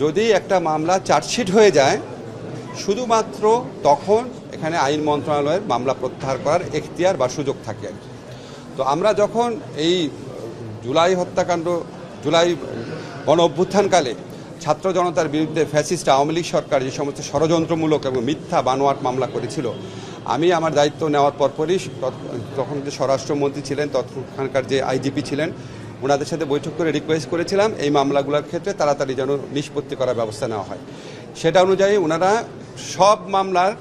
যদি একটা মামলা চার্জশিট হয়ে যায় শুধুমাত্র তখন এখানে আইন মন্ত্রণালয়ের মামলা প্রত্যাহার করার এখতিয়ার বা সুযোগ থাকে। তো আমরা যখন এই জুলাই হত্যাকাণ্ড, জুলাই গণ অভ্যুত্থানকালে ছাত্র জনতার বিরুদ্ধে ফ্যাসিস্ট আওয়ামী লীগ সরকার যে সমস্ত ষড়যন্ত্রমূলক এবং মিথ্যা বানোয়াট মামলা করেছিল, আমি আমার দায়িত্ব নেওয়ার পরপরই তখন যে স্বরাষ্ট্রমন্ত্রী ছিলেন, তখনকার যে আইজিপি ছিলেন, ওনাদের সাথে বৈঠক করে রিকোয়েস্ট করেছিলাম এই মামলাগুলোর ক্ষেত্রে তাড়াতাড়ি যেন নিষ্পত্তি করার ব্যবস্থা নেওয়া হয়। সেটা অনুযায়ী ওনারা সব মামলার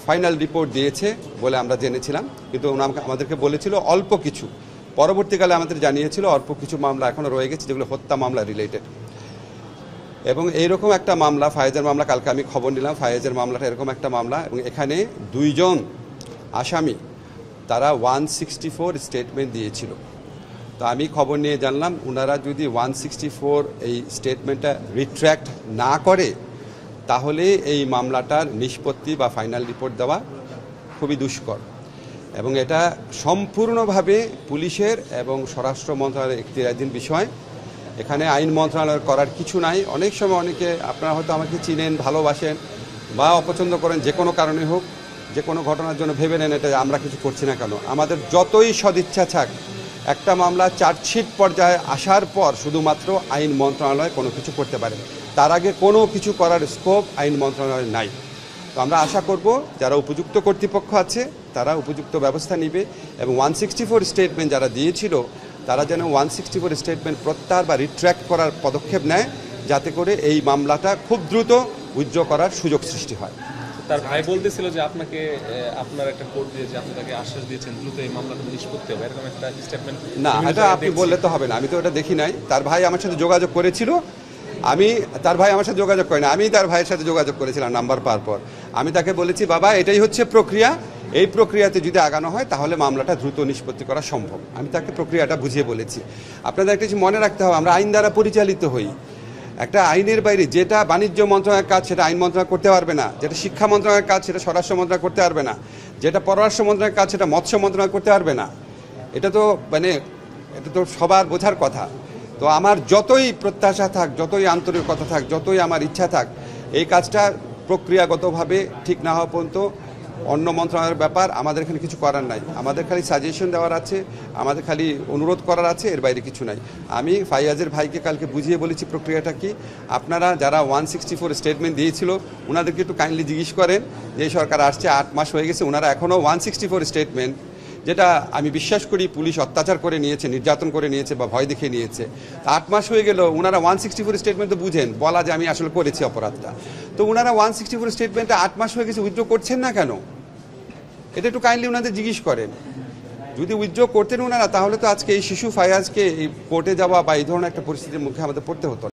ফাইনাল রিপোর্ট দিয়েছে বলে আমরা জেনেছিলাম, কিন্তু আমাদেরকে বলেছিল অল্প কিছু, পরবর্তীকালে আমাদের জানিয়েছিল অল্প কিছু মামলা এখনও রয়ে গেছে যেগুলো হত্যা মামলা রিলেটেড। এবং এইরকম একটা মামলা, ফায়েজের মামলা, কালকে আমি খবর নিলাম ফায়েজের মামলাটা এরকম একটা মামলা, এবং এখানে 2 জন আসামি তারা 164 স্টেটমেন্ট দিয়েছিল। তো আমি খবর নিয়ে জানলাম ওনারা যদি 164 এই স্টেটমেন্টটা রিট্র্যাক্ট না করে তাহলে এই মামলাটার নিষ্পত্তি বা ফাইনাল রিপোর্ট দেওয়া খুবই দুষ্কর, এবং এটা সম্পূর্ণভাবে পুলিশের এবং স্বরাষ্ট্র মন্ত্রণালয়ের এখতিয়ারাধীন বিষয়। এখানে আইন মন্ত্রণালয়ের করার কিছু নাই। অনেক সময় অনেকে আপনারা হয়তো আমাকে চিনেন, ভালোবাসেন বা অপছন্দ করেন, যে কোনো কারণে হোক, যে কোনো ঘটনার জন্য ভেবে নেন এটা আমরা কিছু করছি না কেন। আমাদের যতই সদিচ্ছা থাক, একটা মামলা চার্জশিট পর্যায়ে আসার পর শুধুমাত্র আইন মন্ত্রণালয় কোনো কিছু করতে পারে, তার আগে কোনো কিছু করার স্কোপ আইন মন্ত্রণালয়ের নাই। তো আমরা আশা করব যারা উপযুক্ত কর্তৃপক্ষ আছে তারা উপযুক্ত ব্যবস্থা নেবে, এবং 164 স্টেটমেন্ট যারা দিয়েছিল তারা যেন 164 স্টেটমেন্ট প্রত্যাহার বা রিট্র্যাক্ট করার পদক্ষেপ নেয়, যাতে করে এই মামলাটা খুব দ্রুত উইথড্র করার সুযোগ সৃষ্টি হয়। তার ভাই বলতেছিল যে আপনাকে আপনার একটা কোর্ট দিয়ে যে আপনি তাকে আশ্বাস দিয়েছেন দ্রুত এই মামলাটা নিষ্পত্তি হবে, এরকম একটা স্টেটমেন্ট। না, এটা আপনি বললে তো হবে না, আমি তো এটা দেখি নাই। তার ভাই আমার সাথে যোগাযোগ করেছিল, তার ভাই আমার সাথে যোগাযোগ করে না, আমি তার ভাইয়ের সাথে যোগাযোগ করেছিলাম নাম্বার পাওয়ার পর। আমি তাকে বলেছি, বাবা এটাই হচ্ছে প্রক্রিয়া, এই প্রক্রিয়াতে যদি আগানো হয় তাহলে মামলাটা দ্রুত নিষ্পত্তি করা সম্ভব। আমি তাকে প্রক্রিয়াটা বুঝিয়ে বলেছি। আপনাদের একটা কিছু মনে রাখতে হবে, আমরা আইন দ্বারা পরিচালিত হই। একটা আইনের বাইরে যেটা বাণিজ্য মন্ত্রণালয়ের কাজ সেটা আইন মন্ত্রণালয় করতে পারবে না, যেটা শিক্ষা মন্ত্রণালয়ের কাজ সেটা স্বরাষ্ট্র মন্ত্রণালয় করতে পারবে না, যেটা পররাষ্ট্র মন্ত্রণালয়ের কাজ সেটা মৎস্য মন্ত্রণালয় করতে পারবে না। এটা তো সবার বোঝার কথা। তো আমার যতই প্রত্যাশা থাক, যতই আন্তরিকতা থাক, যতই আমার ইচ্ছা থাক, এই কাজটা প্রক্রিয়াগতভাবে ঠিক না হওয়া পর্যন্ত অন্য মন্ত্রণালয়ের ব্যাপার, আমাদের এখানে কিছু করার নাই। আমাদের খালি সাজেশন দেওয়ার আছে, আমাদের খালি অনুরোধ করার আছে, এর বাইরে কিছু নাই। আমি ফাইয়াজের ভাইকে কালকে বুঝিয়ে বলেছি প্রক্রিয়াটা কি। আপনারা যারা 164 স্টেটমেন্ট দিয়েছিল ওনাদেরকে একটু কাইন্ডলি জিজ্ঞেস করেন যে সরকার আসছে 8 মাস হয়ে গেছে, ওনারা এখনও 164 স্টেটমেন্ট, যেটা আমি বিশ্বাস করি পুলিশ অত্যাচার করে নিয়েছে, নির্যাতন করে নিয়েছে বা ভয় দেখিয়ে নিয়েছে, 8 মাস হয়ে গেল, ওনারা 164 স্টেটমেন্ট তো বুঝেন, বলা যে আমি আসলে করেছি অপরাধটা, তো ওনারা 164 স্টেটমেন্টে 8 মাস হয়ে গেছে উইথড্র করছেন না কেন? এটা একটু কাইন্ডলি ওনাদের জিজ্ঞেস করেন। যদি উইথড্র করতেন ওনারা তাহলে তো আজকে এই শিশু ফায়াজকে এই কোর্টে যাওয়া বা এই ধরনের একটা পরিস্থিতির মুখে আমাদের পড়তে হতো।